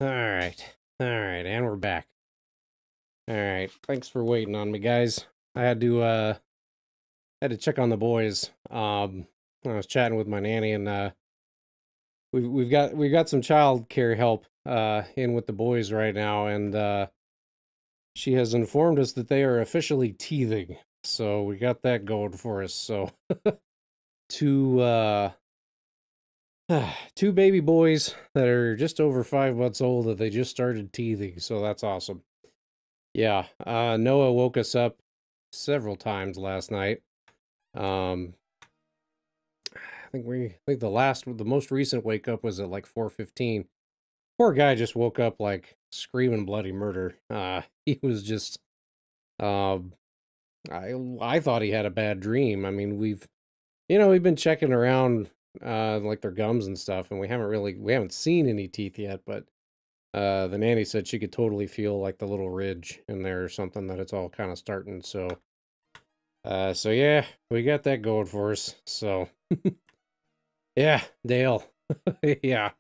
Alright. Alright, and we're back. Alright, thanks for waiting on me, guys. I had to check on the boys. I was chatting with my nanny and we've got some child care help in with the boys right now, and she has informed us that they are officially teething. So we got that going for us. So two two baby boys that are just over 5 months old that they just started teething, so that's awesome. Yeah, Noah woke us up several times last night. Um, I think the most recent wake up was at like 4:15. Poor guy just woke up like screaming bloody murder. He was just, um, I thought he had a bad dream. I mean, we've been checking around, like their gums and stuff, and we haven't seen any teeth yet, but the nanny said she could totally feel like the little ridge in there or something, that it's all kind of starting. So yeah, we got that going for us. So yeah, Dale. Yeah,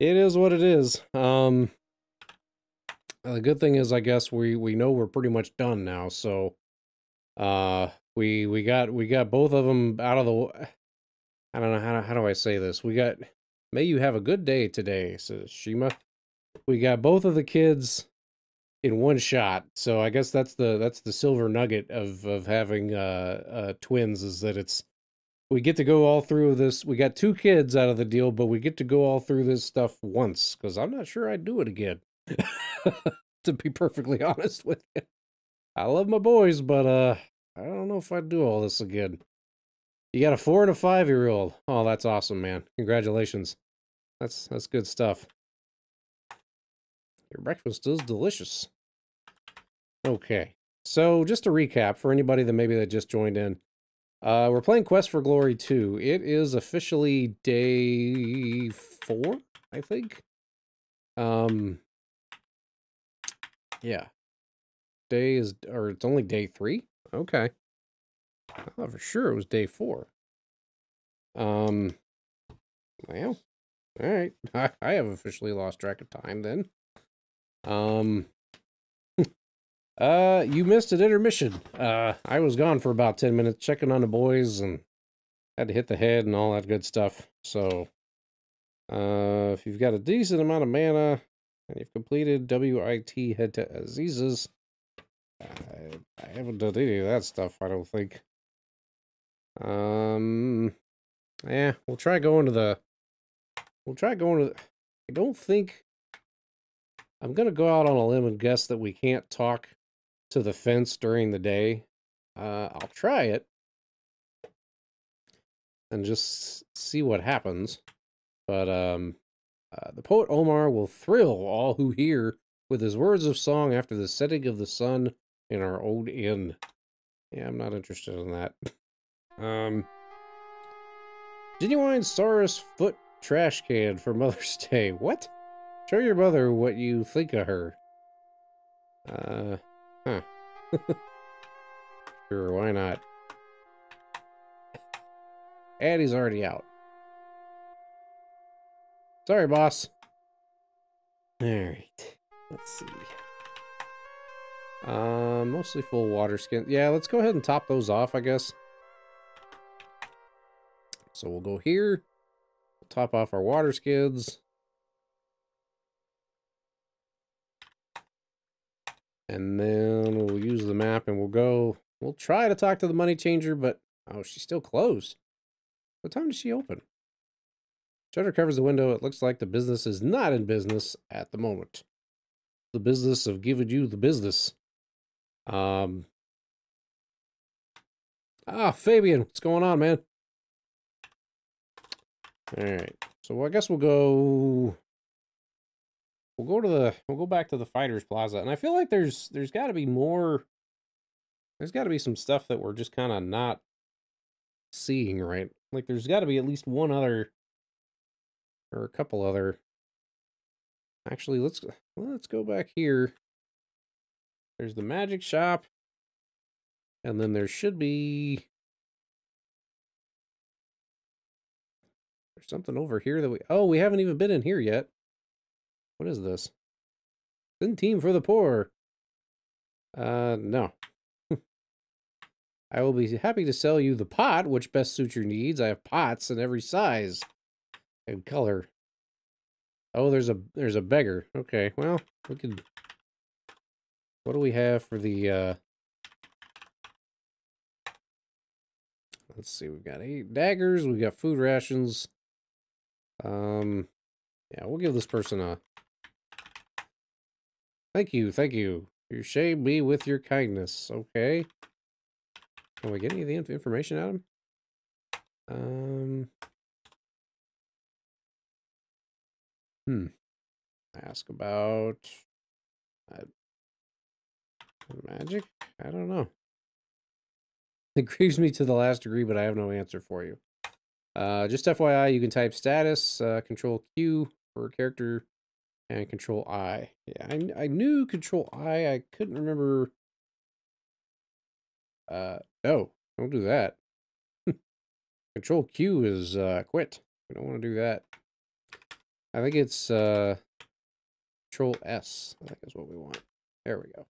it is what it is. The good thing is, I guess we know we're pretty much done now. So we got both of them out of the. I don't know how do I say this. May you have a good day today, says Shima. We got both of the kids in one shot. So I guess that's the silver nugget of having twins, is that we get to go all through this. We got two kids out of the deal, but we get to go all through this stuff once, because I'm not sure I'd do it again. To be perfectly honest with you. I love my boys, but I don't know if I'd do all this again. You got a 4 and a 5-year-old. Oh, that's awesome, man. Congratulations. That's good stuff. Your breakfast is delicious. Okay. So, just to recap for anybody that just joined in, we're playing Quest for Glory 2. It is officially day 4, I think. Yeah. It's only day 3? Okay. I thought for sure it was day 4. Well, alright. I have officially lost track of time then. You missed an intermission. I was gone for about 10 minutes checking on the boys and had to hit the head and all that good stuff. So, if you've got a decent amount of mana and you've completed WIT Head to Aziz's, I haven't done any of that stuff, I don't think. Yeah, we'll try going to the, I don't think, I'm gonna go out on a limb and guess that we can't talk to the fence during the day. I'll try it and just see what happens. But the poet Omar will thrill all who hear with his words of song after the setting of the sun in our old inn. Yeah, I'm not interested in that. Genuine Saurus foot trash can for Mother's Day. What? Show your mother what you think of her. Huh. Sure, why not? Addie's already out. Sorry, boss. Alright. Let's see. Mostly full water skin. Yeah, let's go ahead and top those off, I guess. So we'll go here. We'll top off our water skids. And then we'll use the map and we'll try to talk to the money changer, but oh, she's still closed. What time does she open? Shutter covers the window. It looks like the business is not in business at the moment. The business of giving you the business. Fabian, what's going on, man? Alright. So I guess we'll go back to the Fighters Plaza. And I feel like there's gotta be more. There's gotta be some stuff that we're just kinda not seeing, right? Like there's gotta be at least one other, or a couple other. Actually, let's go back here. There's the magic shop. And then there should be, there's something over here that we haven't even been in here yet. What is this? Thin team for the poor. No. I will be happy to sell you the pot, which best suits your needs. I have pots in every size and color. Oh, there's a beggar. Okay, well, we could... What do we have for the, Let's see, we've got 8 daggers, we've got food rations. Yeah, we'll give this person a... Thank you, thank you. You shame me with your kindness. Okay. Can we get any of the information out of him? Ask about magic? I don't know. It grieves me to the last degree, but I have no answer for you. Just FYI, you can type status, Control Q for character, and Control I. Yeah, I knew Control I. I couldn't remember. No, don't do that. Control Q is quit. We don't want to do that. I think it's Control S. I think is what we want. There we go.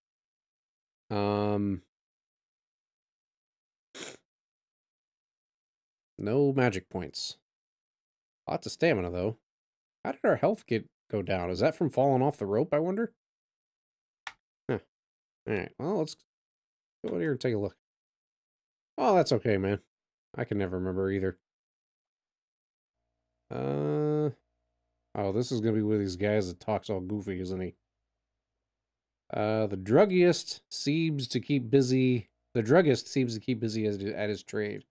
No magic points. Lots of stamina though. How did our health go down? Is that from falling off the rope, I wonder? Huh. Alright, well, let's go in here and take a look. Oh, that's okay, man. I can never remember either. Oh, this is gonna be with these guys that talks all goofy, isn't he? The druggist seems to keep busy. The druggist seems to keep busy at his trade.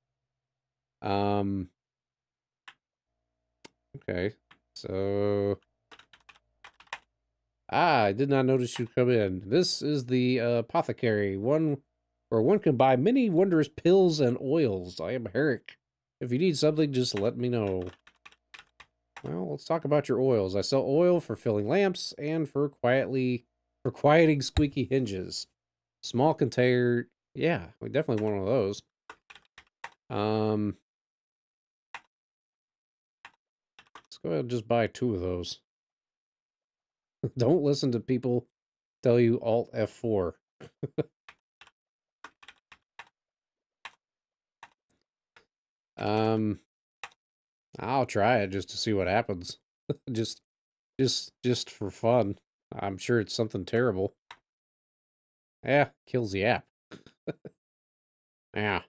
Okay, so... Ah, I did not notice you come in. This is the apothecary, one where one can buy many wondrous pills and oils. I am Herrick. If you need something, just let me know. Well, let's talk about your oils. I sell oil for filling lamps and for quieting squeaky hinges. Small container. Yeah, we definitely want one of those. Let's go ahead and just buy 2 of those. Don't listen to people tell you Alt F4. I'll try it just to see what happens. just for fun. I'm sure it's something terrible. Yeah, kills the app. Yeah.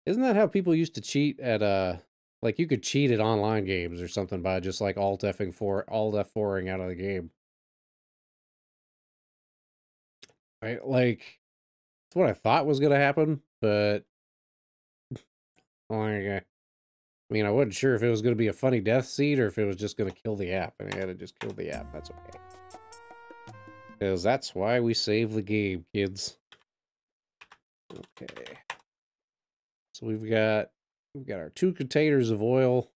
Isn't that how people used to cheat at like you could cheat at online games or something by just like Alt F4ing out of the game. Right? Like that's what I thought was gonna happen, but like I mean, I wasn't sure if it was going to be a funny death seed or if it was just going to kill the app. And I had to just kill the app. That's okay. Because that's why we save the game, kids. Okay. So we've got our 2 containers of oil.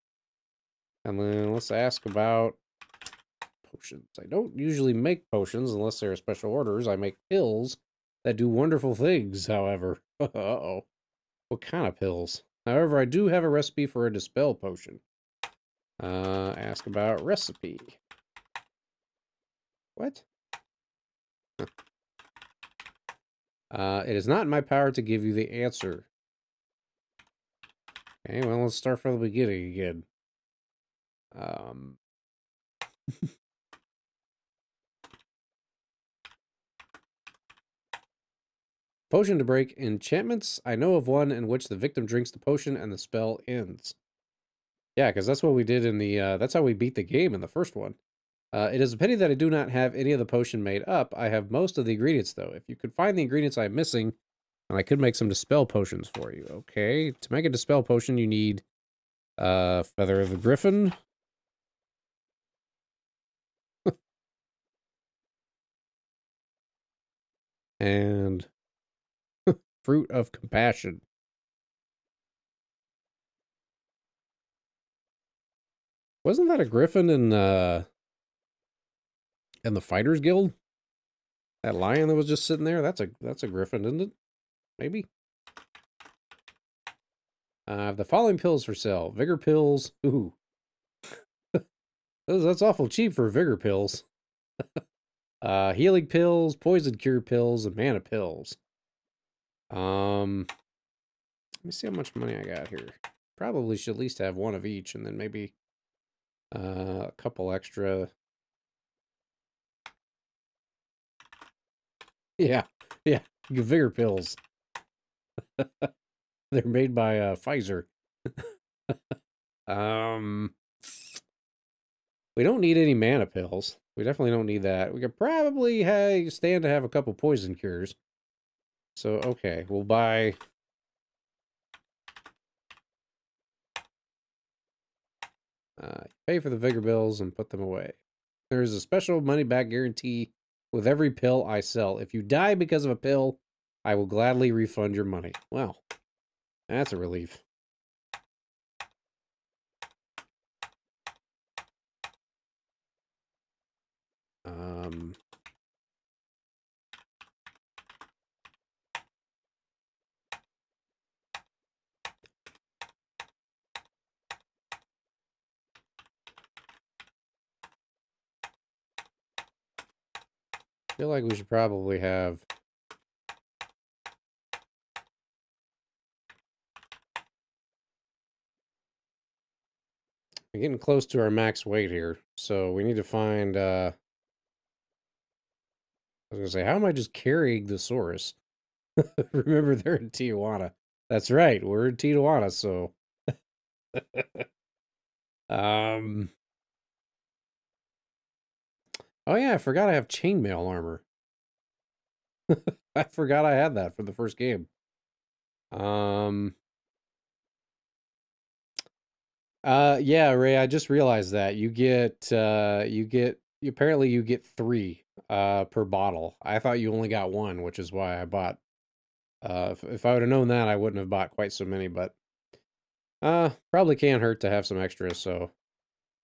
And then let's ask about potions. I don't usually make potions unless they're special orders. I make pills that do wonderful things, however. Uh-oh. What kind of pills? However, I do have a recipe for a dispel potion. Ask about recipe. What? It is not in my power to give you the answer. Okay, well, let's start from the beginning again. Potion to break enchantments. I know of one in which the victim drinks the potion and the spell ends. Yeah, because that's what we did in the, that's how we beat the game in the first one. It is a pity that I do not have any of the potion made up. I have most of the ingredients, though. If you could find the ingredients I'm missing, and I could make some dispel potions for you. Okay, to make a dispel potion, you need Feather of the Griffin. And Fruit of Compassion. Wasn't that a griffin in the Fighters Guild? That lion that was just sitting there? That's a griffin, isn't it? Maybe. The following pills for sale. Vigor pills. Ooh. That's awful cheap for vigor pills. Healing pills, poison cure pills, and mana pills. Let me see how much money I got here. Probably should at least have one of each, and then maybe a couple extra. Yeah, yeah, vigor pills. They're made by Pfizer. We don't need any mana pills. We definitely don't need that. We could probably stand to have a couple poison cures. So, okay, we'll buy... pay for the vigor bills and put them away. There is a special money-back guarantee with every pill I sell. If you die because of a pill, I will gladly refund your money. Well, that's a relief. I feel like we should probably have... We're getting close to our max weight here, so we need to find, I was gonna say, how am I just carrying the Saurus? Remember, they're in Tijuana. That's right, we're in Tijuana, so... Oh yeah, I forgot I have chainmail armor. I forgot I had that for the first game. Yeah, Ray, I just realized that apparently you get 3 per bottle. I thought you only got 1, which is why I bought. If I would have known that, I wouldn't have bought quite so many, but probably can't hurt to have some extras, so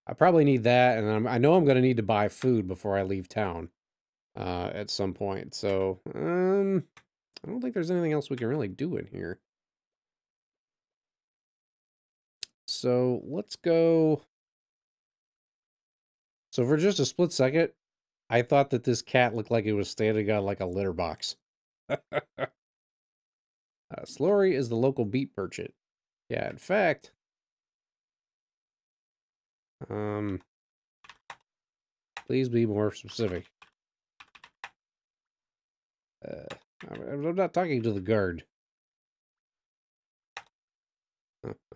I probably need that, and I know I'm going to need to buy food before I leave town at some point. So, I don't think there's anything else we can really do in here. So, let's go. So for just a split second, I thought that this cat looked like it was standing on like a litter box. Slory is the local beet merchant. Yeah, in fact, please be more specific. I'm not talking to the guard.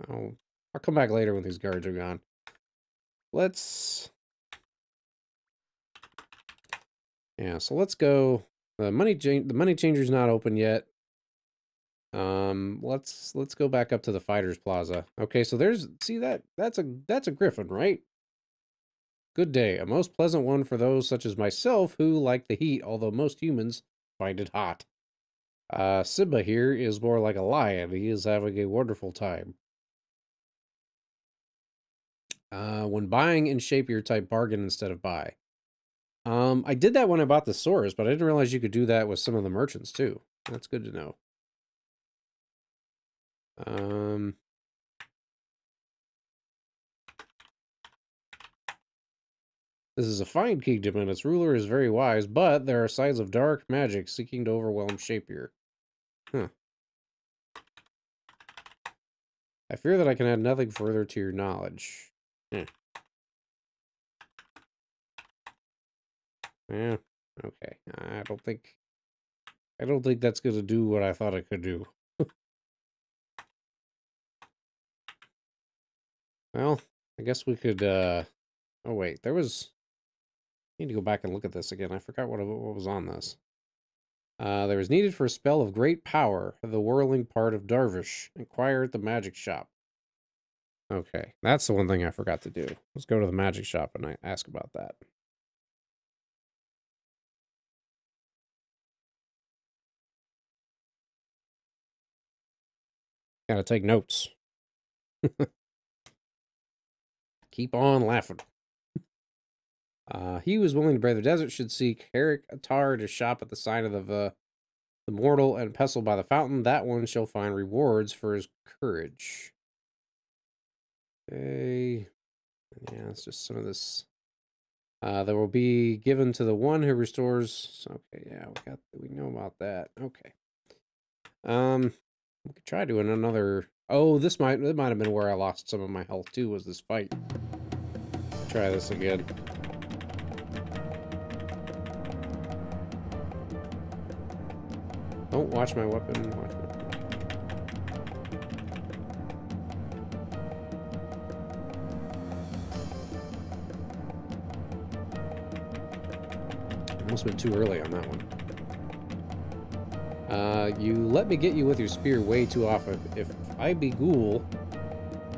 I'll come back later when these guards are gone. Let's... Yeah, so let's go. The money changer's not open yet. Let's go back up to the Fighters Plaza. Okay, so that's a griffin, right? Good day, a most pleasant one for those such as myself who like the heat, although most humans find it hot. Simba here is more like a lion. He is having a wonderful time. When buying in Shapier, type bargain instead of buy. I did that when I bought the Saurus, but I didn't realize you could do that with some of the merchants too. That's good to know. This is a fine kingdom, and its ruler is very wise, but there are signs of dark magic seeking to overwhelm Shapier. Huh. I fear that I can add nothing further to your knowledge. Yeah, okay. I don't think that's gonna do what I thought it could do. Well, I guess we could, oh wait, there was... I need to go back and look at this again. I forgot what was on this. There was needed for a spell of great power, the whirling part of Darvish. Inquire at the magic shop. Okay, that's the one thing I forgot to do. Let's go to the magic shop and I ask about that. Gotta take notes. Keep on laughing. He who is willing to brave the desert should seek Herrick Attar to shop at the sign of the mortal and pestle by the fountain. That one shall find rewards for his courage. Okay. Yeah, it's just some of this There will be given to the one who restores. Okay, yeah, we know about that. Okay. We could try doing another. Oh, it might have been where I lost some of my health too. Was this fight? Try this again. Don't watch my weapon. Watch my... Almost been too early on that one. You let me get you with your spear way too often. If I be ghoul,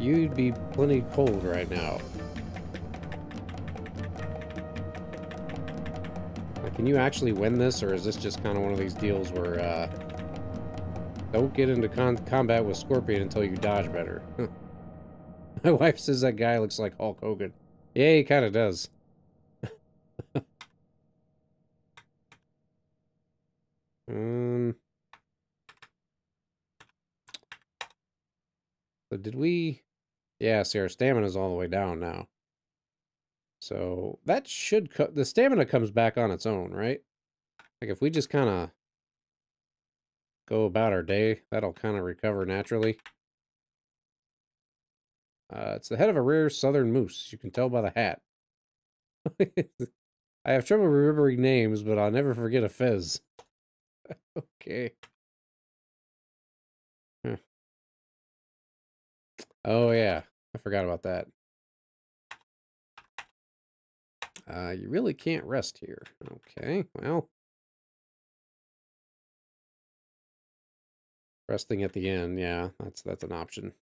you'd be plenty cold right now. Can you actually win this, or is this just kind of one of these deals where, don't get into combat with Scorpion until you dodge better? My wife says that guy looks like Hulk Hogan. Yeah, he kind of does. So did we... Yeah, see, our stamina's all the way down now. So that should... The stamina comes back on its own, right? Like, if we just kind of go about our day, that'll kind of recover naturally. It's the head of a rare southern moose. You can tell by the hat. I have trouble remembering names, but I'll never forget a fez. Okay. Huh. Oh, yeah. I forgot about that. You really can't rest here. Okay, well. Resting at the end, yeah, that's an option.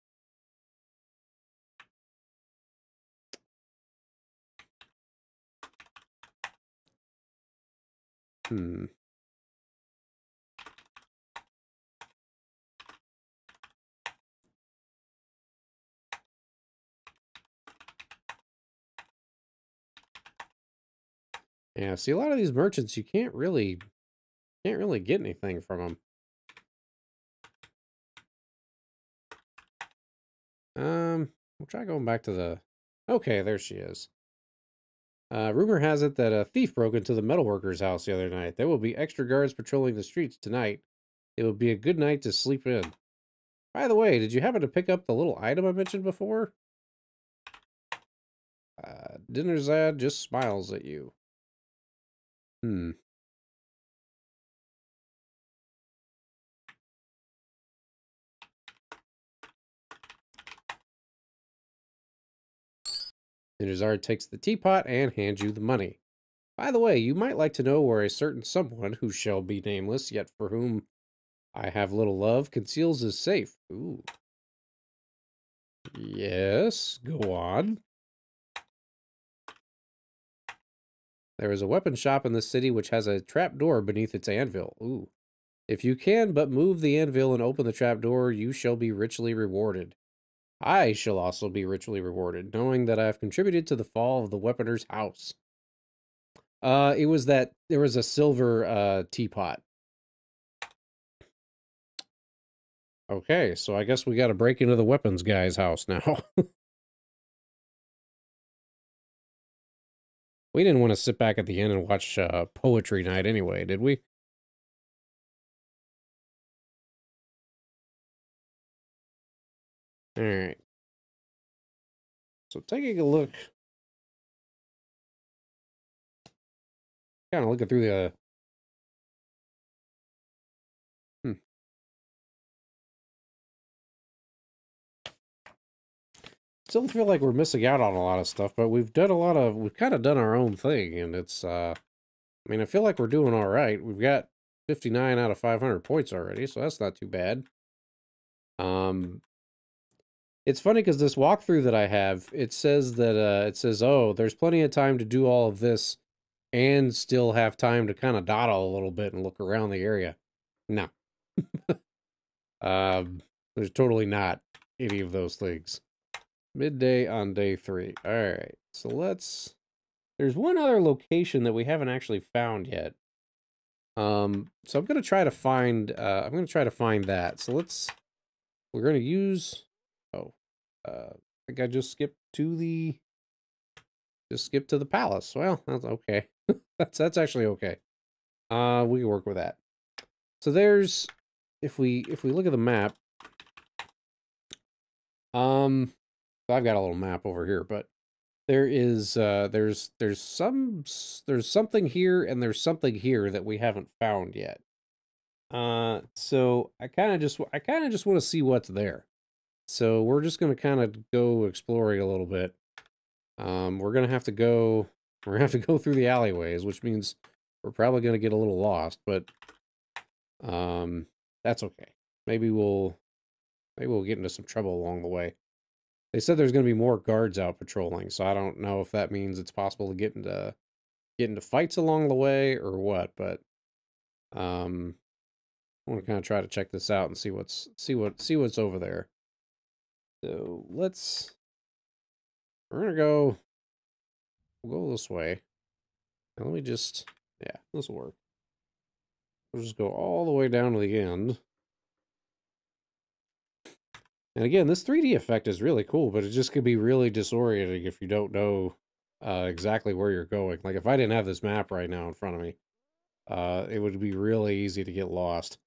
Hmm. Yeah, see, a lot of these merchants, you can't really get anything from them. We'll try going back to the... Okay, there she is. Rumor has it that a thief broke into the metalworker's house the other night. There will be extra guards patrolling the streets tonight. It will be a good night to sleep in. By the way, did you happen to pick up the little item I mentioned before? Dinnerzad just smiles at you. Hmm. Dinnerzad takes the teapot and hands you the money. By the way, you might like to know where a certain someone, who shall be nameless, yet for whom I have little love, conceals his safe. Ooh. Yes, go on. There is a weapon shop in the city which has a trap door beneath its anvil. Ooh. If you can but move the anvil and open the trap door, you shall be richly rewarded. I shall also be richly rewarded, knowing that I have contributed to the fall of the weaponer's house. It was that there was a silver teapot. Okay, so I guess we got to break into the weapons guy's house now. We didn't want to sit back at the end and watch poetry night anyway, did we? All right. So taking a look, kind of looking through the... Still feel like we're missing out on a lot of stuff, but we've kind of done our own thing, and it's, I mean, I feel like we're doing all right. We've got 59 out of 500 points already, so that's not too bad. It's funny because this walkthrough that I have, it says that, oh, there's plenty of time to do all of this and still have time to kind of dawdle a little bit and look around the area. No. There's totally not any of those things. Midday on day 3. All right, so there's one other location that we haven't actually found yet. So I'm gonna try to find that. So we're gonna use, I think I just skipped to the Just skip to the palace. Well, that's okay. That's actually okay. We can work with that. So there's, if we look at the map, I've got a little map over here, but there is there's something here and there's something here that we haven't found yet. So I kind of just want to see what's there. So we're just going to kind of go exploring a little bit. We're going to have to go through the alleyways, which means we're probably going to get a little lost, but that's okay. Maybe we'll get into some trouble along the way. They said there's going to be more guards out patrolling, so I don't know if that means it's possible to get into fights along the way or what, but I want to kind of try to check this out and see what's over there. So we're gonna go. We'll go this way. Now let me just, yeah, this will work. We'll just go all the way down to the end. And again, this 3D effect is really cool, but it just could be really disorienting if you don't know exactly where you're going. Like, if I didn't have this map right now in front of me, it would be really easy to get lost.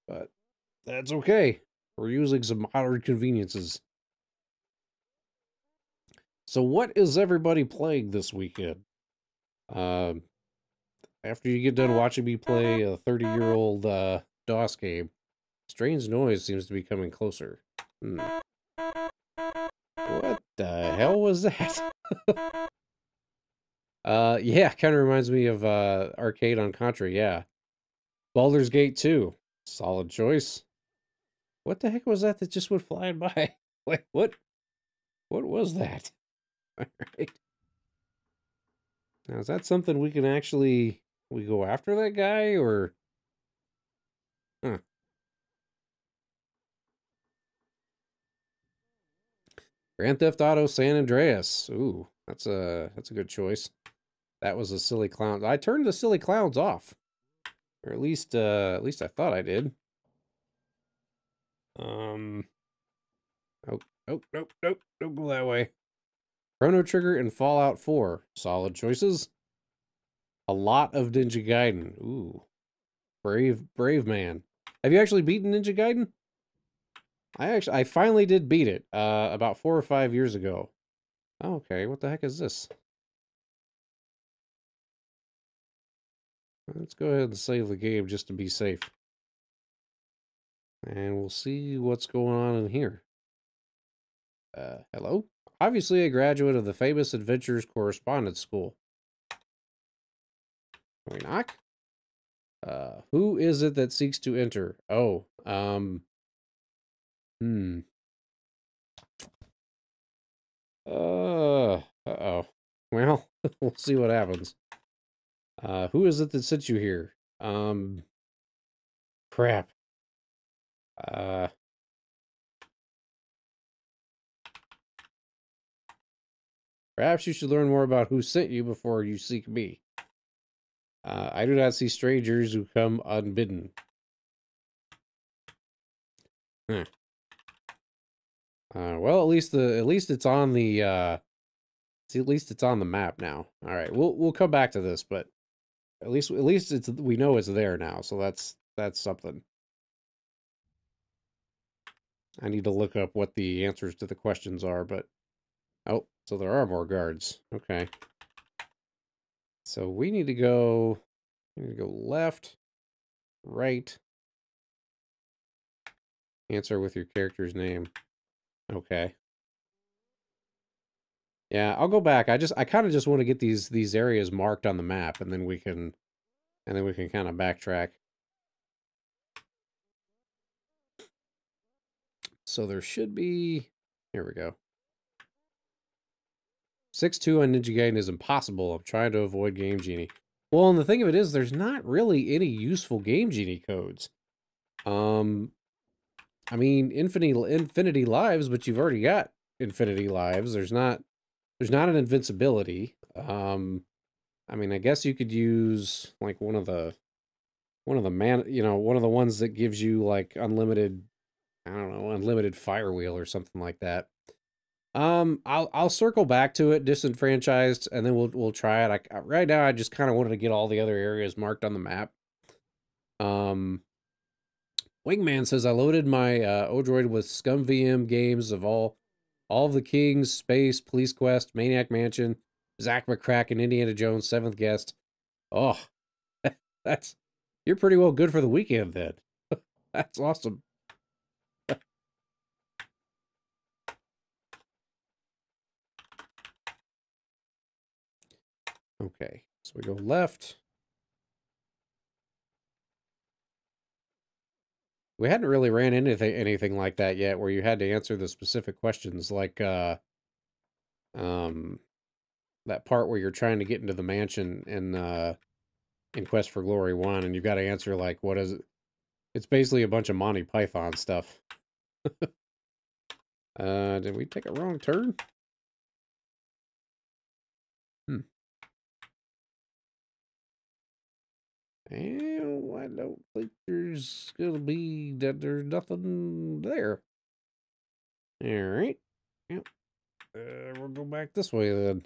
But that's okay. We're using some modern conveniences. So what is everybody playing this weekend? After you get done watching me play a 30-year-old DOS game, strange noise seems to be coming closer. What the hell was that? Yeah, kind of reminds me of Arcade on Contra, yeah. Baldur's Gate 2, solid choice. What the heck was that just went flying by? Like, what was that? All right. Now, is that something we can actually, we go after that guy, or? Huh. Grand Theft Auto San Andreas. Ooh, that's a good choice. That was a silly clown. I turned the silly clowns off. Or at least I thought I did. Oh, nope, don't go that way. Chrono Trigger and Fallout 4. Solid choices. A lot of Ninja Gaiden. Ooh. Brave man. Have you actually beaten Ninja Gaiden? I finally did beat it, about 4 or 5 years ago. Oh, okay, what the heck is this? Let's go ahead and save the game just to be safe. And we'll see what's going on in here. Hello? Obviously a graduate of the Famous Adventures Correspondence School. Can we knock? Who is it that seeks to enter? Oh, uh-oh. Well, we'll see what happens. Who is it that sent you here? Crap. Perhaps you should learn more about who sent you before you seek me. I do not see strangers who come unbidden. Huh. Well, at least it's on the at least it's on the map now. All right, we'll come back to this, but at least it's, we know it's there now, so that's something. I need to look up what the answers to the questions are, but oh, so there are more guards. Okay. So we need to go left, right. Answer with your character's name. Okay. Yeah, I'll go back. I kind of just want to get these areas marked on the map, and then we can kind of backtrack. So there should be, here we go. 6-2 on Ninja Gaiden is impossible. I'm trying to avoid Game Genie. Well, and the thing of it is, there's not really any useful Game Genie codes. I mean, infinity lives, but you've already got infinity lives. There's not an invincibility. I mean, I guess you could use like one of the one of the ones that gives you like unlimited, I don't know, unlimited fire wheel or something like that. I'll circle back to it, disenfranchised, and then we'll try it. Right now, I just kind of wanted to get all the other areas marked on the map. Wingman says I loaded my Odroid with Scum VM games of all of the Kings, Space, Police Quest, Maniac Mansion, Zach McCracken, Indiana Jones, Seventh Guest. Oh, that's you're pretty well good for the weekend then. That's awesome. Okay, so we go left. We hadn't really ran into anything like that yet, where you had to answer the specific questions, like that part where you're trying to get into the mansion in Quest for Glory 1, and you've got to answer like, what is it? It's basically a bunch of Monty Python stuff. Did we take a wrong turn? And I don't think there's gonna be there's nothing there. All right. Yep. We'll go back this way then.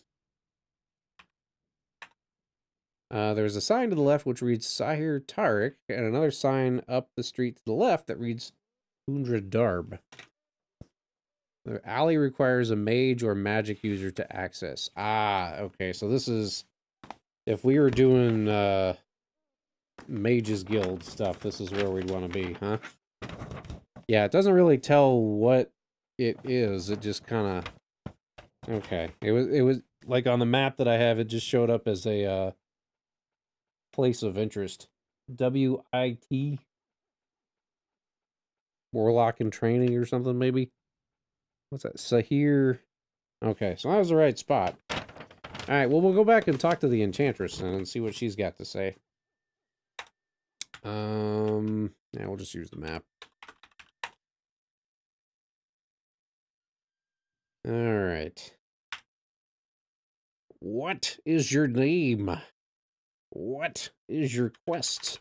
There's a sign to the left which reads Sahir Tariq, and another sign up the street to the left that reads Undra Darb. The alley requires a mage or magic user to access. Ah, okay. So this is if we were doing Mages Guild stuff, this is where we'd want to be, huh? Yeah, it doesn't really tell what it is. It just kind of okay. It was like on the map that I have. It just showed up as a place of interest. WIT Warlock in training or something maybe. What's that? Sahir. Okay, so that was the right spot. All right. Well, we'll go back and talk to the Enchantress and see what she's got to say. Yeah, we'll just use the map. All right. What is your name? What is your quest?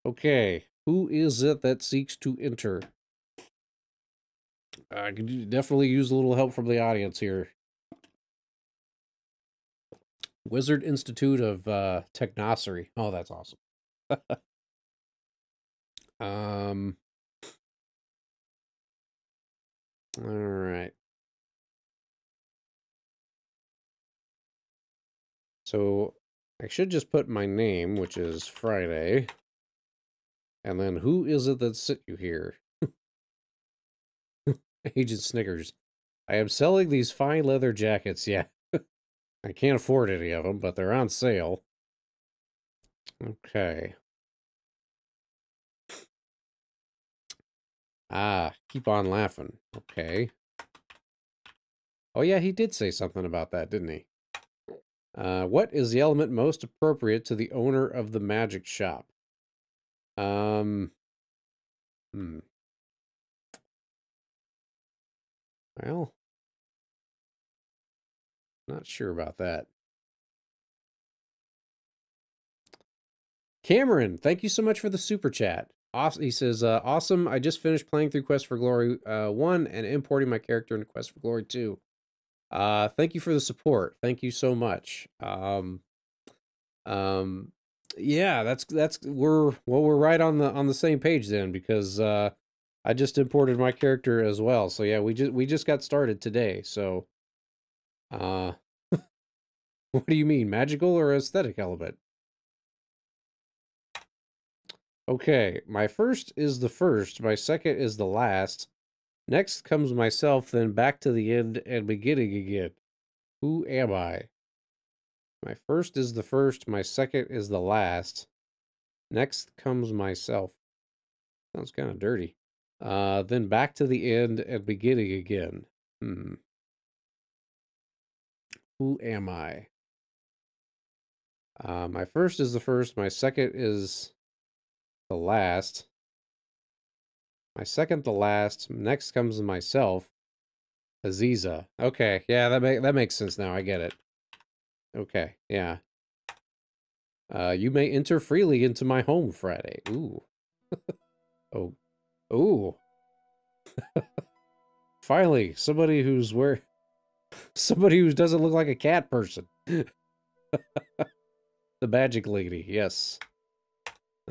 Okay, who is it that seeks to enter? I could definitely use a little help from the audience here. Wizard Institute of Technocery. Oh, that's awesome. All right. So I should just put my name, which is Friday. And then who is it that sent you here? Agent Snickers. I am selling these fine leather jackets. Yeah. I can't afford any of them, but they're on sale. Okay. Ah, keep on laughing. Okay. Oh yeah, he did say something about that, didn't he? What is the element most appropriate to the owner of the magic shop? Hmm. Well, not sure about that. Cameron, thank you so much for the super chat. Awesome. He says, awesome. I just finished playing through Quest for Glory 1 and importing my character into Quest for Glory 2. Thank you for the support. Thank you so much. Yeah, we're right on the same page then, because I just imported my character as well. So yeah, we just got started today. So what do you mean, magical or aesthetic element? Okay, my first is the first, my second is the last. Next comes myself, then back to the end and beginning again. Who am I? My first is the first, my second is the last. Next comes myself. Sounds kind of dirty. Then back to the end and beginning again. Who am I? My first is the first, my second is the last. My second the last. Next comes myself. Aziza. Okay, yeah, that makes sense now. I get it. Okay, yeah. You may enter freely into my home, Friday. Ooh. Oh. Ooh. Finally, somebody who doesn't look like a cat person. The magic lady, yes.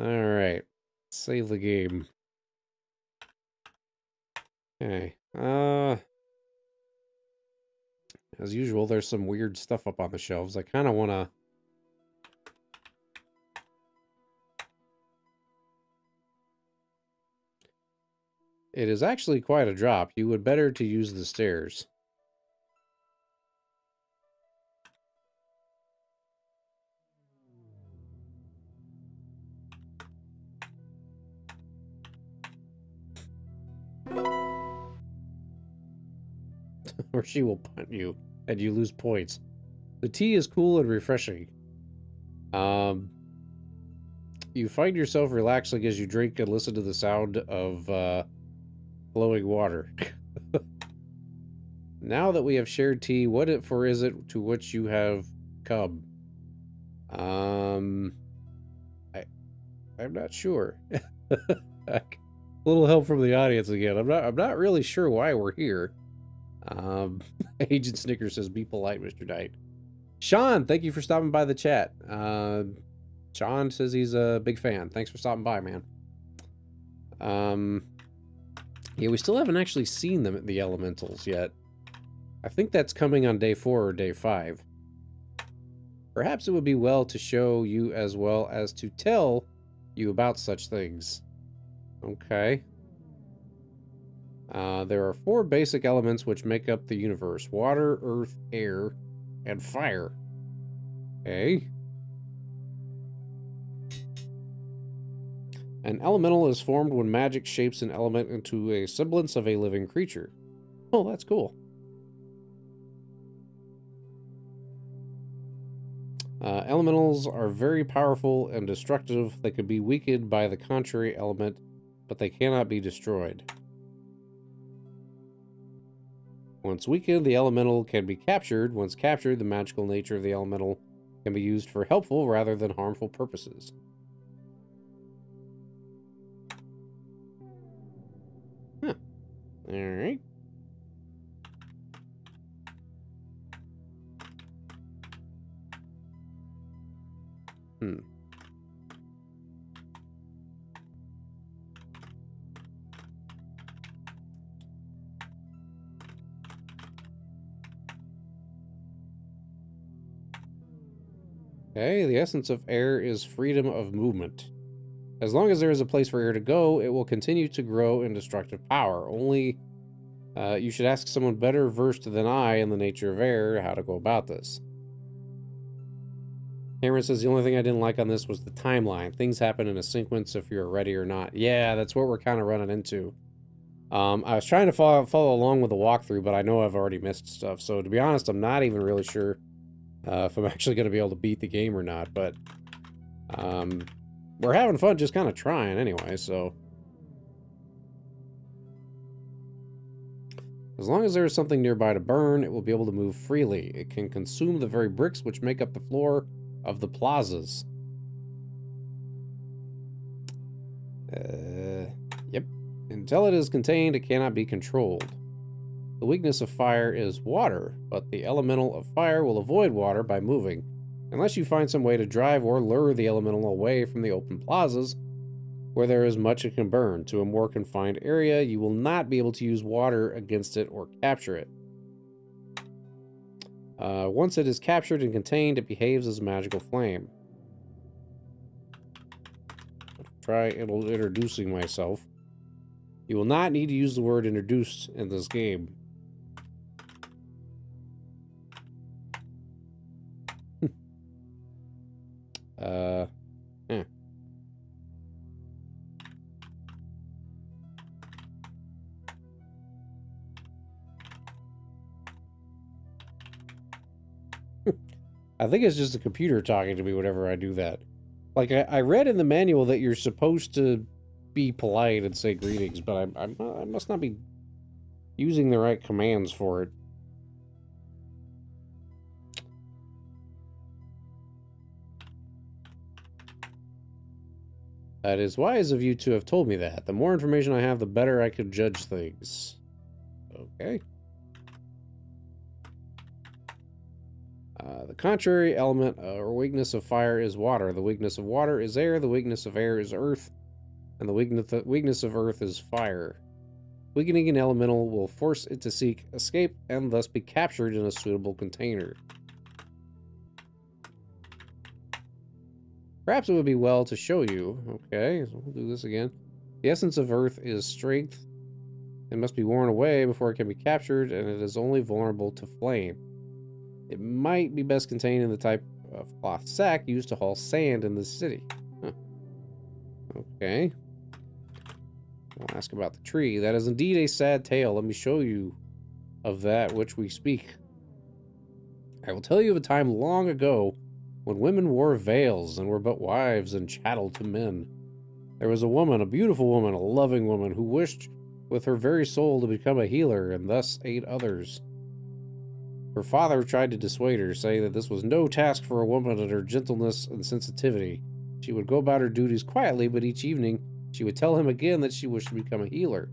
Alright. Save the game. Okay. As usual, there's some weird stuff up on the shelves. I kind of want to... It is actually quite a drop. You would better to use the stairs. Or she will punt you, and you lose points. The tea is cool and refreshing. You find yourself relaxing as you drink and listen to the sound of flowing water. Now that we have shared tea, what is it to which you have come? I'm not sure. A little help from the audience again. I'm not really sure why we're here. Agent Snickers says, "Be polite, Mr. Knight." Sean, thank you for stopping by the chat. Sean says he's a big fan. Thanks for stopping by, man. Yeah, we still haven't actually seen the elementals yet. I think that's coming on day 4 or day 5. Perhaps it would be well to show you as well as to tell you about such things. Okay. There are 4 basic elements which make up the universe: water, earth, air, and fire. Okay. An elemental is formed when magic shapes an element into a semblance of a living creature. Oh, that's cool. Elementals are very powerful and destructive. They can be weakened by the contrary element, but they cannot be destroyed. Once weakened, the elemental can be captured. Once captured, the magical nature of the elemental can be used for helpful rather than harmful purposes. Huh. Alright. Okay, the essence of air is freedom of movement. As long as there is a place for air to go, it will continue to grow in destructive power. Only, you should ask someone better versed than I in the nature of air how to go about this. Cameron says the only thing I didn't like on this was the timeline. Things happen in a sequence if you're ready or not. Yeah, that's what we're kind of running into. I was trying to follow along with the walkthrough, but I know I've already missed stuff. So to be honest, I'm not even really sure if I'm actually going to be able to beat the game or not. But we're having fun just kind of trying anyway, so. As long as there is something nearby to burn, it will be able to move freely. It can consume the very bricks which make up the floor of the plazas. Yep. Until it is contained, it cannot be controlled. The weakness of fire is water, but the elemental of fire will avoid water by moving, unless you find some way to drive or lure the elemental away from the open plazas, where there is much it can burn. To a more confined area, you will not be able to use water against it or capture it. Once it is captured and contained, it behaves as a magical flame. Try introducing myself. You will not need to use the word introduced in this game. I think it's just the computer talking to me whenever I do that. Like, I read in the manual that you're supposed to be polite and say greetings, but I must not be using the right commands for it. That is wise of you to have told me that. The more information I have, the better I could judge things. Okay. The contrary element or weakness of fire is water. The weakness of water is air. The weakness of air is earth. And the weakness of earth is fire. Weakening an elemental will force it to seek escape and thus be captured in a suitable container. Perhaps it would be well to show you. Okay, so we'll do this again. The essence of earth is strength. It must be worn away before it can be captured, and it is only vulnerable to flame. It might be best contained in the type of cloth sack used to haul sand in the city. Huh. Okay. I'll ask about the tree. That is indeed a sad tale. Let me show you of that which we speak. I will tell you of a time long ago when women wore veils and were but wives and chattel to men. There was a woman, a beautiful woman, a loving woman, who wished with her very soul to become a healer and thus aid others. Her father tried to dissuade her, saying that this was no task for a woman and her gentleness and sensitivity. She would go about her duties quietly, but each evening she would tell him again that she wished to become a healer.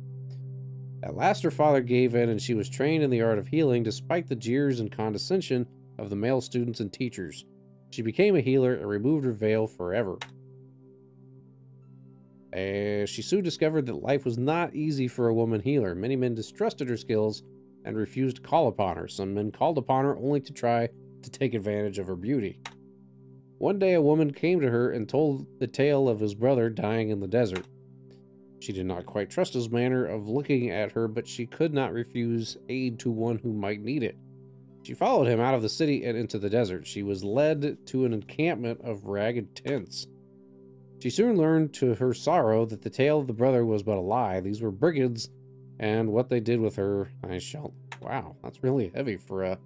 At last her father gave in, and she was trained in the art of healing despite the jeers and condescension of the male students and teachers. She became a healer and removed her veil forever. She soon discovered that life was not easy for a woman healer. Many men distrusted her skills and refused to call upon her. Some men called upon her only to try to take advantage of her beauty. One day a woman came to her and told the tale of his brother dying in the desert. She did not quite trust his manner of looking at her, but she could not refuse aid to one who might need it. She followed him out of the city and into the desert. She was led to an encampment of ragged tents. She soon learned to her sorrow that the tale of the brother was but a lie. These were brigands, and what they did with her, I shall... Wow, that's really heavy for a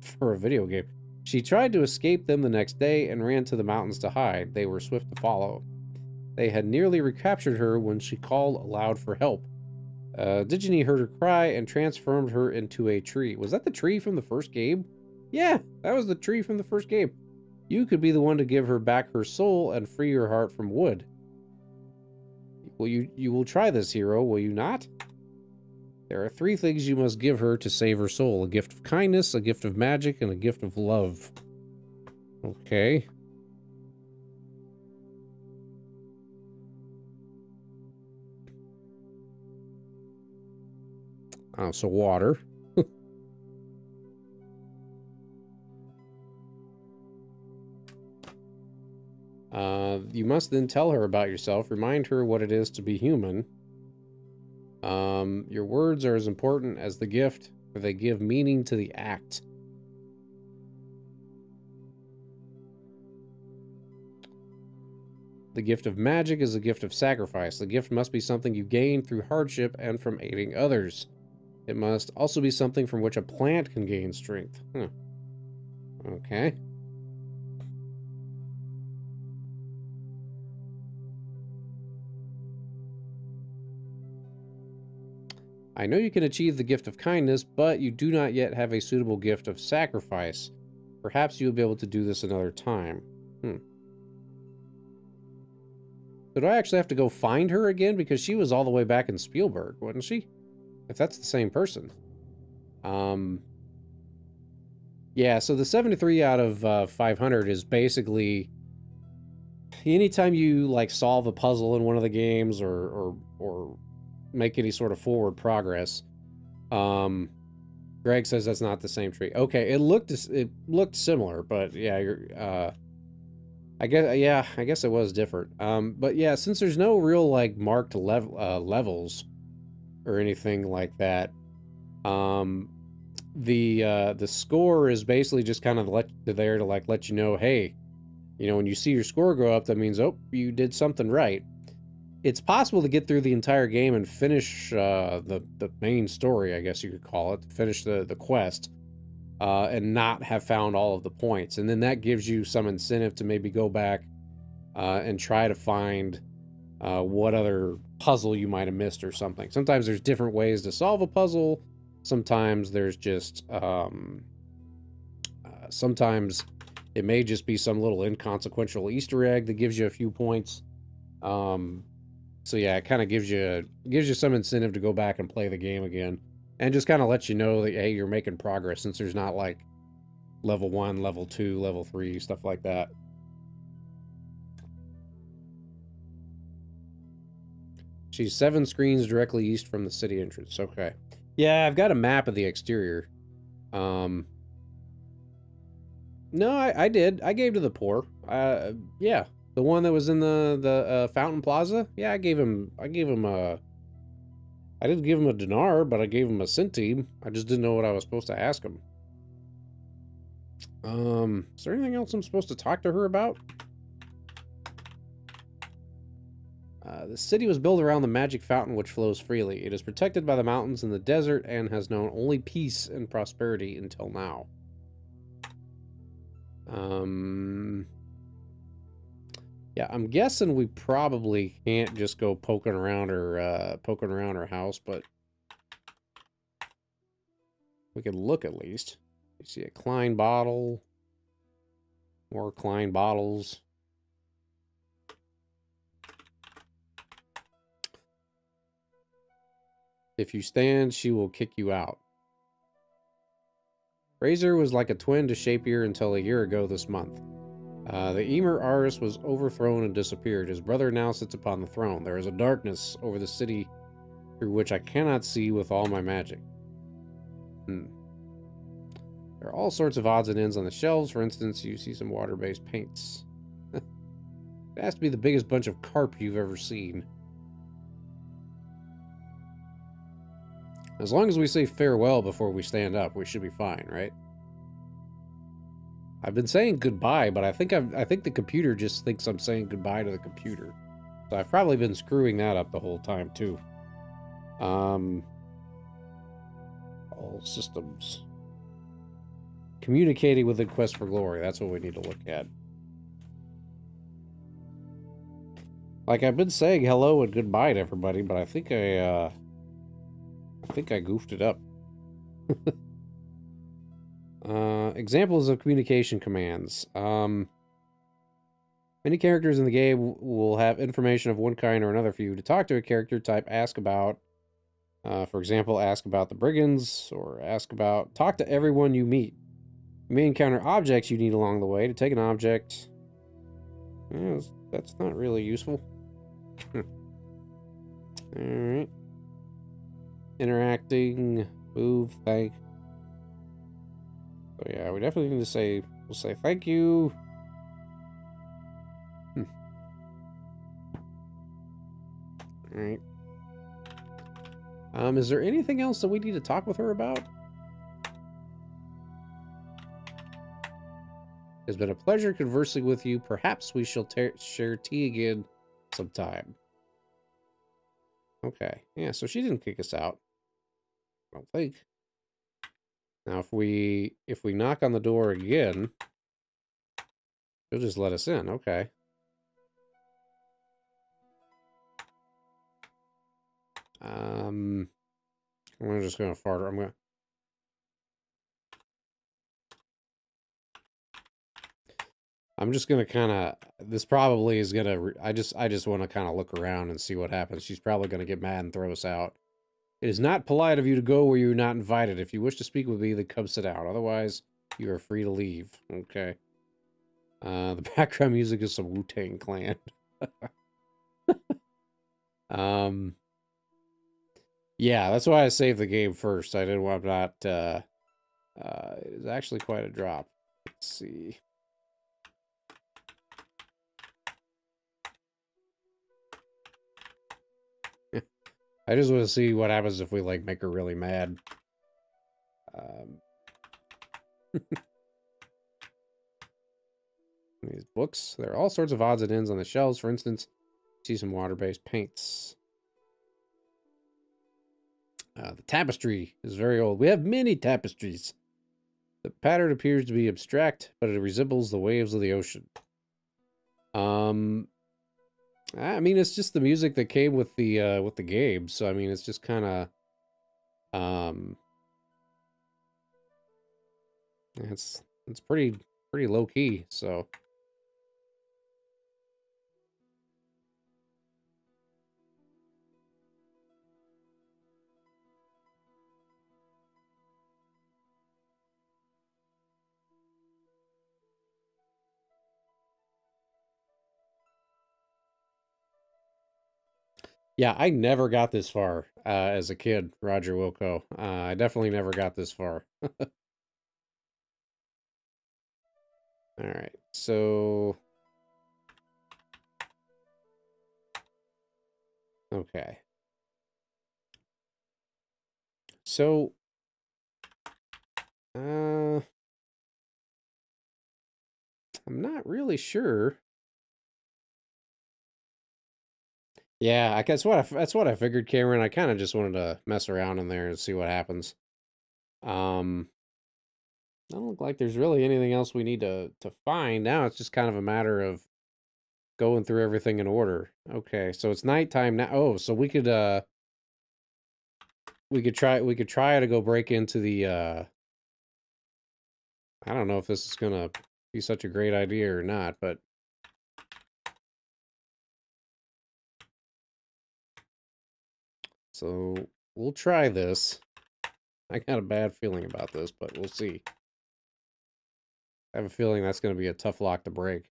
for a video game. She tried to escape them the next day and ran to the mountains to hide. They were swift to follow. They had nearly recaptured her when she called aloud for help. Diginy heard her cry and transformed her into a tree. Was that the tree from the first game? Yeah, that was the tree from the first game. You could be the one to give her back her soul and free her heart from wood. Will you will try this, hero, will you not? There are 3 things you must give her to save her soul. A gift of kindness, a gift of magic, and a gift of love. Okay. So water. You must then tell her about yourself. Remind her what it is to be human. Your words are as important as the gift, for they give meaning to the act. The gift of magic is a gift of sacrifice. The gift must be something you gain through hardship and from aiding others. It must also be something from which a plant can gain strength. Okay. I know you can achieve the gift of kindness, but you do not yet have a suitable gift of sacrifice. Perhaps you'll be able to do this another time. So do I actually have to go find her again? Because she was all the way back in Spielberg, wasn't she? If that's the same person. Yeah, so the 73 out of 500 is basically anytime you like solve a puzzle in one of the games or make any sort of forward progress. Greg says that's not the same tree. Okay, it looked similar, but yeah, I guess it was different. But yeah, since there's no real like marked levels or anything like that, the score is basically just kind of there to let you know, hey, you know, when you see your score go up, that means, oh, you did something right. It's possible to get through the entire game and finish the main story, I guess you could call it, finish the quest, and not have found all of the points. And then that gives you some incentive to maybe go back and try to find what other puzzle you might have missed or something. Sometimes there's different ways to solve a puzzle. Sometimes there's just... sometimes it may just be some little inconsequential Easter egg that gives you a few points. So yeah, it kind of gives you some incentive to go back and play the game again. And just kind of let you know that, hey, you're making progress, since there's not like level 1, level 2, level 3, stuff like that. She's 7 screens directly east from the city entrance. Okay. Yeah, I've got a map of the exterior. No, I did. I gave to the poor. Yeah. The one that was in the Fountain Plaza? Yeah, I gave him I didn't give him a dinar, but I gave him a centime. I just didn't know what I was supposed to ask him. Is there anything else I'm supposed to talk to her about? The city was built around the magic fountain which flows freely. It is protected by the mountains and the desert and has known only peace and prosperity until now. Yeah, I'm guessing we probably can't just go poking around her house, but we could look at least. You see a Klein bottle. More Klein bottles. If you stand, she will kick you out. Razor was like a twin to Shapier until a year ago this month. The Emer Aris was overthrown and disappeared. His brother now sits upon the throne. There is a darkness over the city through which I cannot see with all my magic. There are all sorts of odds and ends on the shelves. For instance, you see some water-based paints. It has to be the biggest bunch of carp you've ever seen. As long as we say farewell before we stand up, we should be fine, right? I've been saying goodbye, but I think the computer just thinks I'm saying goodbye to the computer. So I've probably been screwing that up the whole time too. All systems. Communicating with the quest for glory. That's what we need to look at. Like, I've been saying hello and goodbye to everybody, but I think I goofed it up. Examples of communication commands. Many characters in the game will have information of one kind or another for you. To talk to a character, type ask about. For example, ask about the brigands, or talk to everyone you meet. You may encounter objects you need along the way. To take an object, that's not really useful. Alright. Interacting, move, thank. So yeah, we definitely need to say, we'll say thank you. Alright. Is there anything else that we need to talk with her about? It's been a pleasure conversing with you. Perhaps we shall share tea again sometime. Okay. Yeah, so she didn't kick us out. I don't think. Now, if we knock on the door again, she'll just let us in. Okay. I'm just gonna fart. I'm just gonna kind of. This probably is gonna. I just want to kind of look around and see what happens. She's probably gonna get mad and throw us out. It is not polite of you to go where you're not invited. If you wish to speak with me, then come sit down. Otherwise, you are free to leave. Okay. The background music is some Wu-Tang Clan. Yeah, that's why I saved the game first. I didn't want not. It is actually quite a drop. Let's see. I just want to see what happens if we, like, make her really mad. These books. There are all sorts of odds and ends on the shelves. For instance, see some water-based paints. The tapestry is very old. We have many tapestries. The pattern appears to be abstract, but it resembles the waves of the ocean. I mean, it's just the music that came with the game, so I mean, it's just kind of, it's pretty low key. So, Yeah, I never got this far as a kid, Roger Wilco. I definitely never got this far. All right, so okay, so I'm not really sure. Yeah, I guess that's what I figured, Cameron. I kind of just wanted to mess around in there and see what happens. Um, Doesn't look like there's really anything else we need to find. Now it's just kind of a matter of going through everything in order. Okay, so it's nighttime now. Oh, so we could try to go break into the I don't know if this is gonna be such a great idea or not, but so we'll try this. I got a bad feeling about this, but we'll see. I have a feeling that's gonna be a tough lock to break.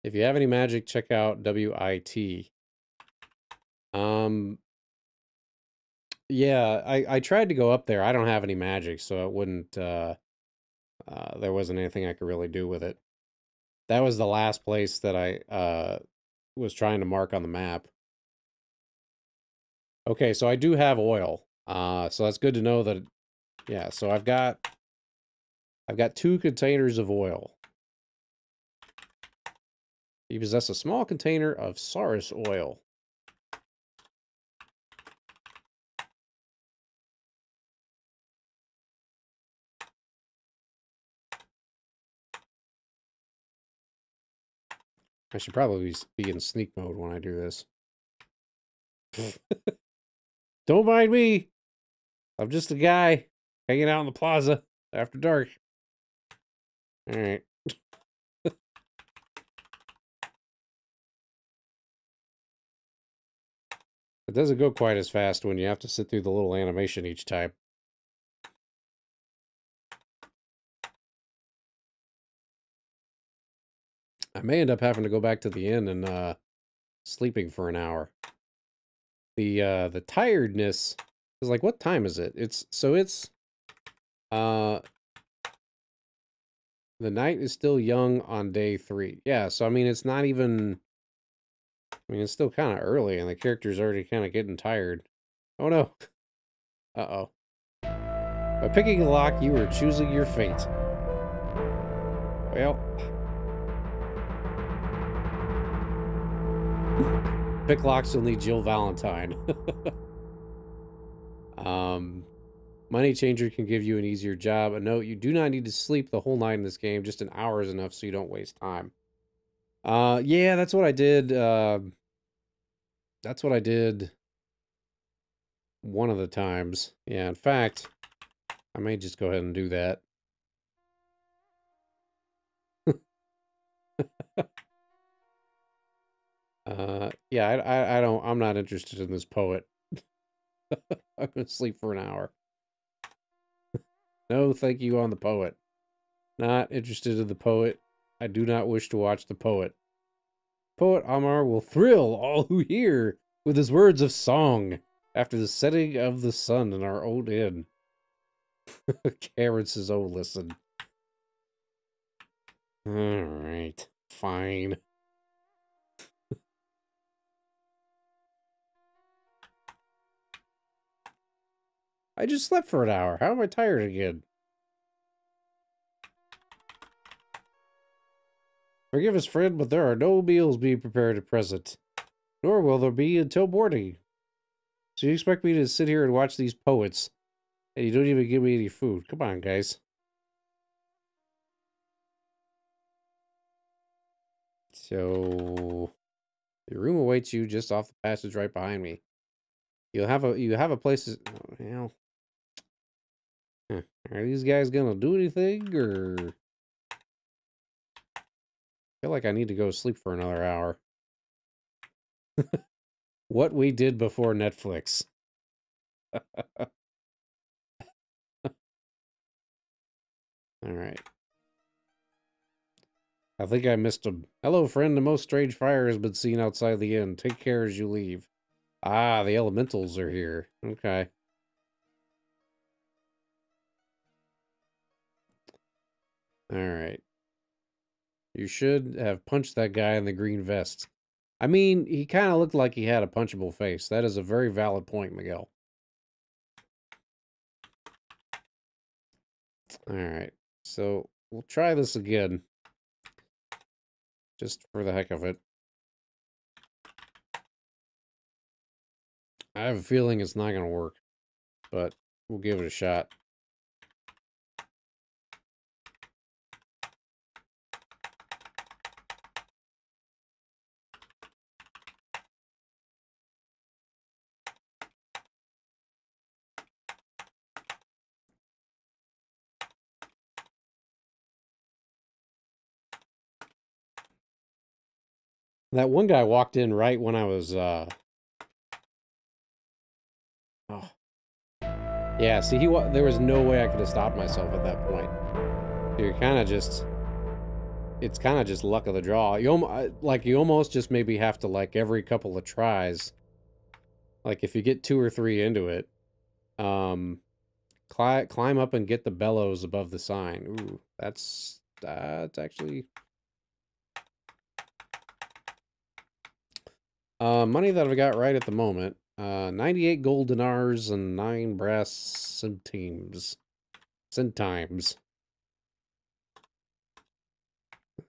If you have any magic, check out WIT. Um, yeah, I tried to go up there. I don't have any magic, so it wouldn't, there wasn't anything I could really do with it. That was the last place that I, was trying to mark on the map. Okay, so I do have oil. So that's good to know that, yeah, so I've got 2 containers of oil. You possess a small container of Saurus oil. I should probably be in sneak mode when I do this. Don't mind me. I'm just a guy hanging out in the plaza after dark. All right. It doesn't go quite as fast when you have to sit through the little animation each time. I may end up having to go back to the inn and sleeping for an hour. The tiredness is like, what time is it? It's uh the night is still young on day 3. Yeah, so I mean it's not even, I mean it's still kind of early and the character's already kind of getting tired. Oh no. Uh-oh. By picking a lock, you are choosing your fate. Well, pick locks, you'll need Jill Valentine. Money Changer can give you an easier job. A note, you do not need to sleep the whole night in this game. Just an hour is enough so you don't waste time. Yeah, that's what I did. That's what I did one of the times. Yeah, in fact, I may just go ahead and do that. Yeah, I'm not interested in this poet. I'm gonna sleep for an hour. No, thank you on the poet. Not interested in the poet. I do not wish to watch the poet. Poet Amar will thrill all who hear with his words of song after the setting of the sun in our old inn. Karen says, oh, listen. Alright, fine. I just slept for an hour. How am I tired again? Forgive us, friend, but there are no meals being prepared at present. Nor will there be until morning. So you expect me to sit here and watch these poets, and you don't even give me any food? Come on, guys. So your room awaits you just off the passage right behind me. You have a place to, oh, hell. Huh. Are these guys gonna do anything, or I feel like I need to go sleep for another hour. What we did before Netflix. Alright. I think I missed him. Hello, friend. The most strange fire has been seen outside the inn. Take care as you leave. Ah, the elementals are here. Okay. Alright. You should have punched that guy in the green vest. I mean, he kind of looked like he had a punchable face. That is a very valid point, Miguel. Alright. So, we'll try this again. Just for the heck of it. I have a feeling it's not going to work. But we'll give it a shot. That one guy walked in right when I was, Oh. Yeah, see, there was no way I could have stopped myself at that point. You're kind of just... It's kind of just luck of the draw. You almost just maybe have to, like, every couple of tries... Like, if you get 2 or 3 into it... Climb up and get the bellows above the sign. Ooh, that's actually... money that I've got right at the moment. 98 gold dinars and 9 brass centimes. Centimes.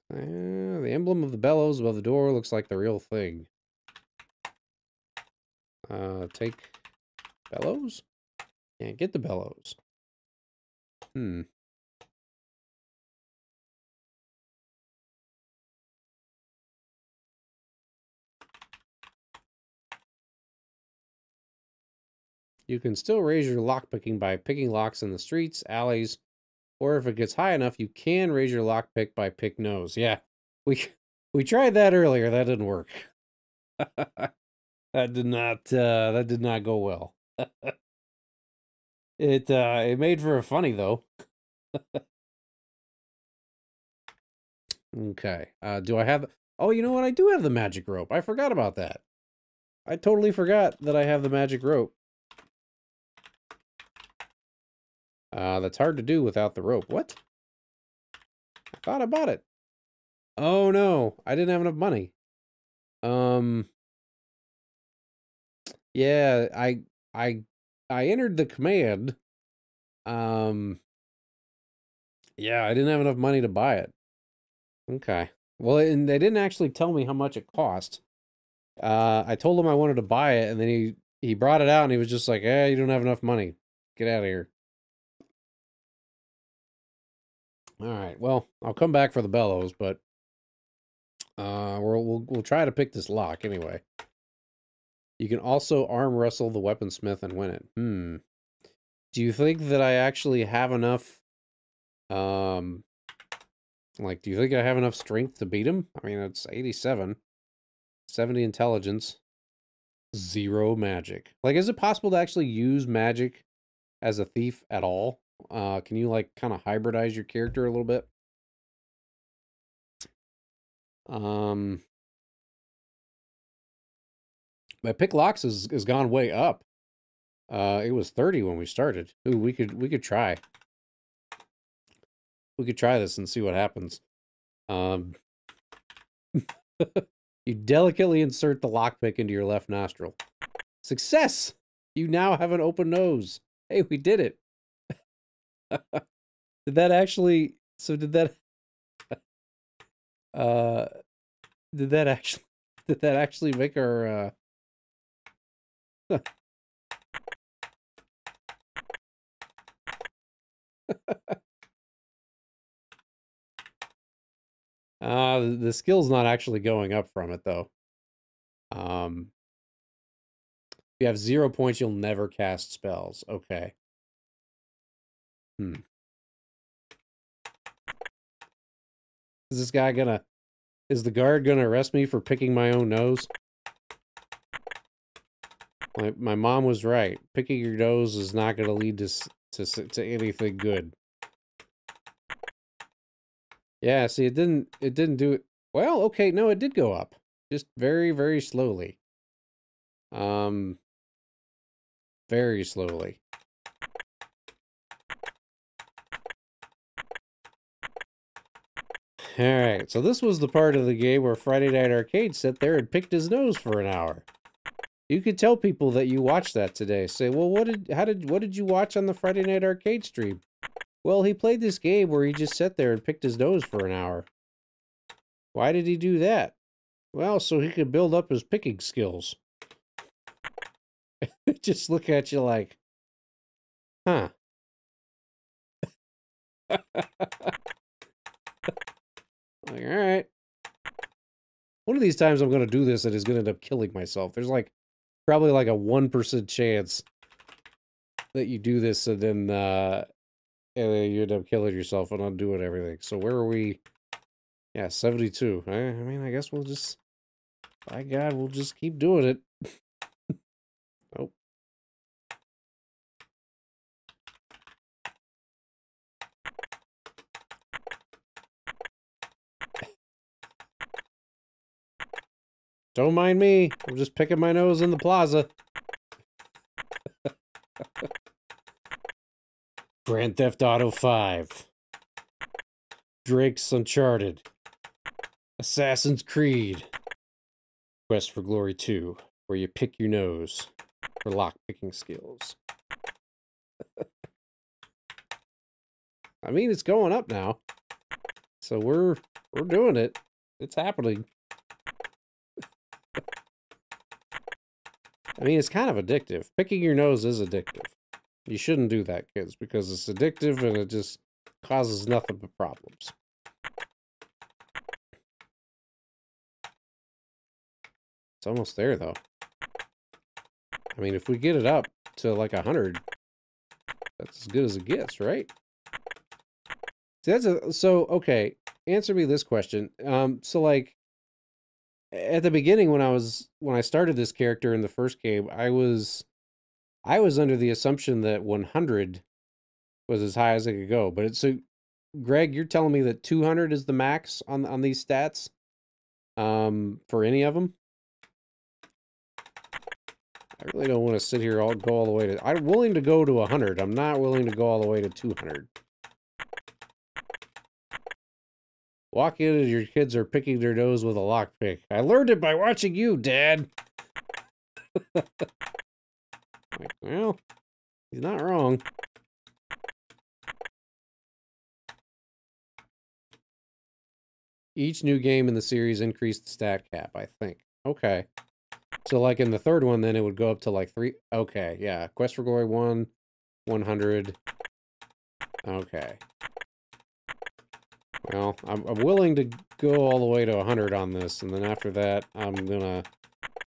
The emblem of the bellows above the door looks like the real thing. Take bellows? Can't get the bellows. You can still raise your lockpicking by picking locks in the streets, alleys, or if it gets high enough, you can raise your lockpick by pick nose. Yeah, we tried that earlier. That didn't work. That did not go well. It made for a funny though. Okay. Do I have... Oh, you know what? I do have the magic rope. I forgot about that. I totally forgot that I have the magic rope. That's hard to do without the rope. What? I thought I bought it. Oh no, I didn't have enough money. Yeah, I entered the command. Yeah, I didn't have enough money to buy it. Okay. Well, and they didn't actually tell me how much it cost. I told him I wanted to buy it, and then he brought it out, and he was just like, "Eh, you don't have enough money. Get out of here." All right. Well, I'll come back for the bellows, but we'll try to pick this lock anyway. You can also arm wrestle the weaponsmith and win it. Do you think that I actually have enough? Like, do you think I have enough strength to beat him? I mean, it's 87, 70 intelligence, 0 magic. Like, is it possible to actually use magic as a thief at all? Can you, like, kind of hybridize your character a little bit? My pick locks has gone way up. It was 30 when we started. Ooh, we could try. We could try this and see what happens. You delicately insert the lockpick into your left nostril. Success! You now have an open nose. Hey, we did it. Did that actually... So did that... Did that actually make our... The skill's not actually going up from it, though. If you have 0 points, you'll never cast spells. Okay. Is this guy gonna... Is the guard gonna arrest me for picking my own nose? My mom was right. Picking your nose is not going to lead to anything good. Yeah, see, it didn't do it. Well, okay, no, it did go up. Just very, very slowly. Very slowly. Alright, so this was the part of the game where Friday Night Arcade sat there and picked his nose for an hour. You could tell people that you watched that today. Say, well, what did you watch on the Friday Night Arcade stream? Well, he played this game where he just sat there and picked his nose for an hour. Why did he do that? Well, so he could build up his picking skills. Just look at you like, huh. Like, all right. One of these times I'm going to do this and is going to end up killing myself. There's like probably like a 1% chance that you do this and then you end up killing yourself and undoing everything. So where are we? Yeah, 72. I mean, I guess we'll just, by God, we'll just keep doing it. Oh. Don't mind me. I'm just picking my nose in the plaza. Grand Theft Auto 5. Drake's Uncharted. Assassin's Creed. Quest for Glory 2, where you pick your nose for lock-picking skills. I mean, it's going up now. So we're doing it. It's happening. I mean, it's kind of addictive. Picking your nose is addictive. You shouldn't do that, kids, because it's addictive and it just causes nothing but problems. It's almost there, though. I mean, if we get it up to like 100, that's as good as it gets, right? See, so okay, answer me this question. So like at the beginning when I started this character in the first game, I was under the assumption that 100 was as high as it could go. But so Greg, you're telling me that 200 is the max on these stats? For any of them? I really don't want to sit here go all the way to... I'm willing to go to 100. I'm not willing to go all the way to 200. Walk in and your kids are picking their nose with a lockpick. I learned it by watching you, Dad. Like, well, he's not wrong. Each new game in the series increased the stat cap, I think. Okay. So, like, in the third one, then it would go up to, like, 3... Okay, yeah. Quest for Glory 1, 100. Okay. Well, I'm willing to go all the way to 100 on this, and then after that, I'm gonna...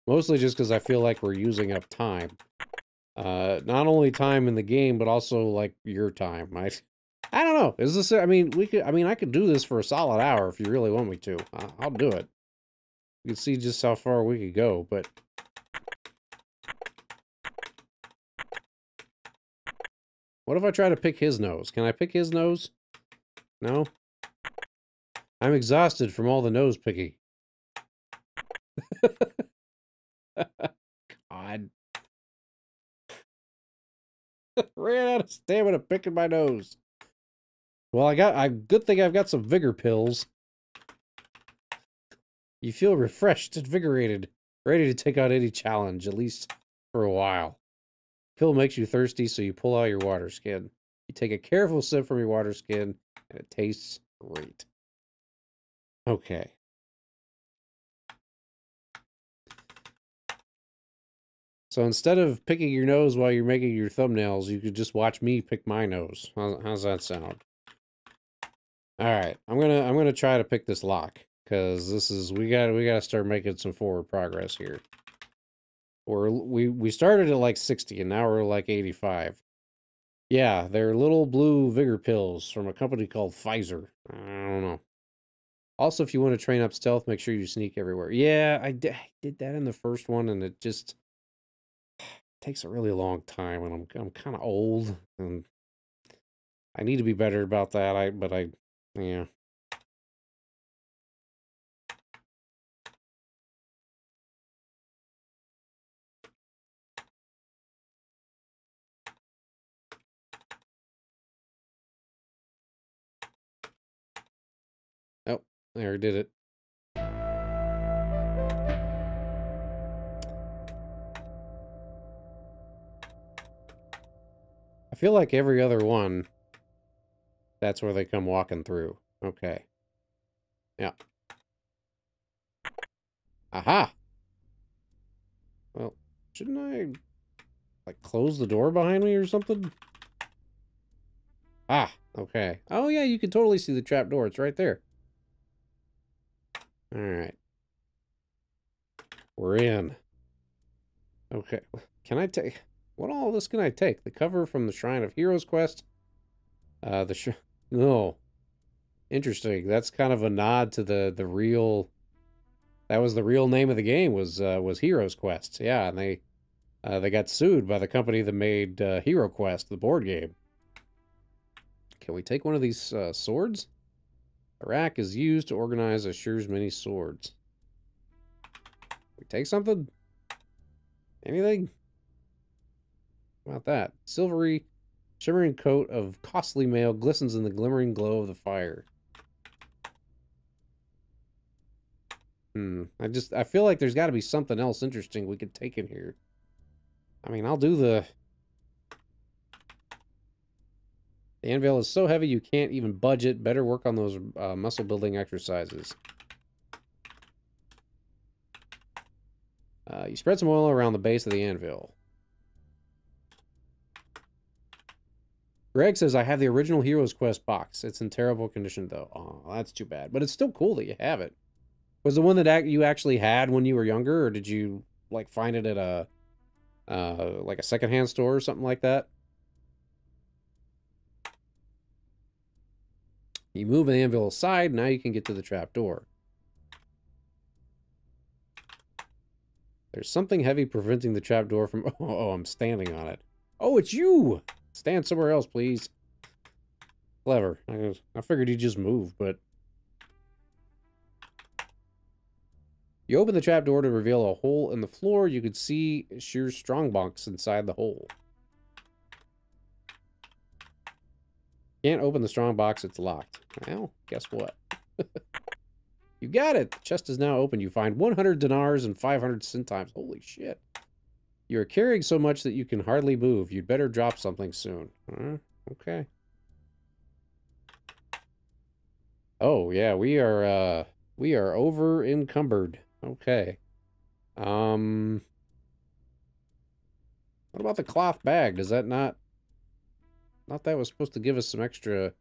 Mostly just because I feel like we're using up time. Not only time in the game, but also, like, your time. I don't know. Is this... I mean, I could do this for a solid hour if you really want me to. I'll do it. You can see just how far we could go, but... What if I try to pick his nose? Can I pick his nose? No? I'm exhausted from all the nose picking. God. Ran out of stamina picking my nose. Well, good thing I've got some vigor pills. You feel refreshed, invigorated, ready to take on any challenge, at least for a while. Pill makes you thirsty, so you pull out your water skin. You take a careful sip from your water skin, and it tastes great. Okay. So instead of picking your nose while you're making your thumbnails, you could just watch me pick my nose. How's that sound? All right, I'm gonna try to pick this lock because this is we gotta start making some forward progress here. We started at like 60 and now we're like 85. Yeah, they're little blue vigor pills from a company called Pfizer. I don't know. Also, if you want to train up stealth, make sure you sneak everywhere. Yeah, I did that in the first one, and it just... takes a really long time, and I'm kind of old, and I need to be better about that. Yeah. Oh, there, did it. I feel like every other one, that's where they come walking through. Okay. Yeah. Aha! Well, shouldn't I, like, close the door behind me or something? Ah, okay. Oh, yeah, you can totally see the trap door. It's right there. Alright. We're in. Okay. Can I take... What all this can I take? The cover from the Shrine of Heroes quest? No. Interesting. That's kind of a nod to the real... That was the real name of the game, was Heroes Quest. Yeah, and they got sued by the company that made Hero Quest, the board game. Can we take one of these swords? The rack is used to organize Ashur's many swords. We take something? Anything? How about that? Silvery, shimmering coat of costly mail glistens in the glimmering glow of the fire. I feel like there's got to be something else interesting we could take in here. I mean, I'll do the... The anvil is so heavy you can't even budge it. Better work on those muscle building exercises. You spread some oil around the base of the anvil. Greg says, I have the original Heroes Quest box. It's in terrible condition, though. Oh, that's too bad. But it's still cool that you have it. Was the one that you actually had when you were younger, or did you, like, find it at a, like a secondhand store or something like that? You move the anvil aside, now you can get to the trap door. There's something heavy preventing the trap door from... Oh, I'm standing on it. Oh, it's you! Stand somewhere else, please. Clever. I figured you'd just move, but... You open the trap door to reveal a hole in the floor. You could see Shear's strongbox inside the hole. Can't open the strongbox, it's locked. Well, guess what? You got it! The chest is now open. You find 100 dinars and 500 centimes. Holy shit. You're carrying so much that you can hardly move. You'd better drop something soon. Okay. Oh, yeah, we are over encumbered. Okay. What about the cloth bag? Does that not... Thought that was supposed to give us some extra...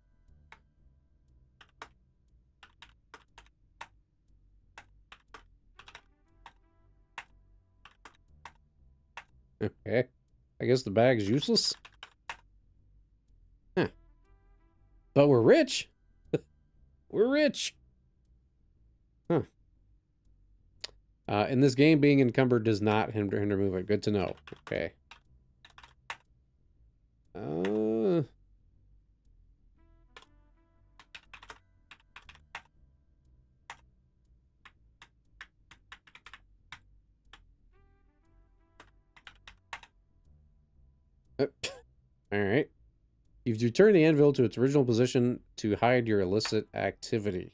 Okay. I guess the bag's useless? Huh. But we're rich! We're rich! Huh. In this game, being encumbered does not hinder movement. Good to know. Okay. Alright. You've returned the anvil to its original position to hide your illicit activity.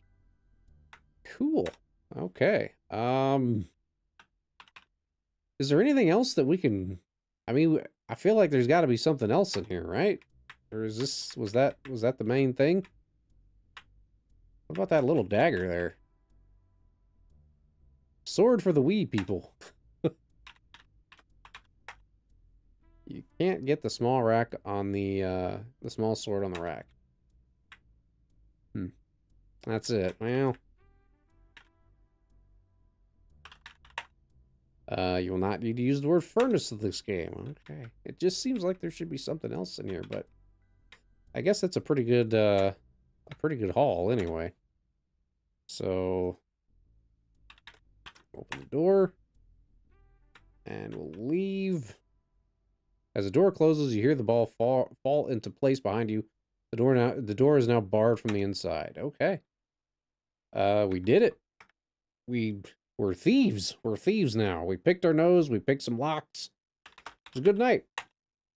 Cool. Okay. Is there anything else that we can... I mean, I feel like there's got to be something else in here, right? Or is this... Was that the main thing? What about that little dagger there? Sword for the wee people. You can't get the small rack on the small sword on the rack. That's it. Well... you will not need to use the word furnace in this game. Okay. It just seems like there should be something else in here, but... I guess that's a pretty good haul anyway. So... Open the door. And we'll leave. As the door closes, you hear the ball fall into place behind you. The door is now barred from the inside. Okay. We did it. We're thieves. We're thieves now. We picked our nose. We picked some locks. It was a good night.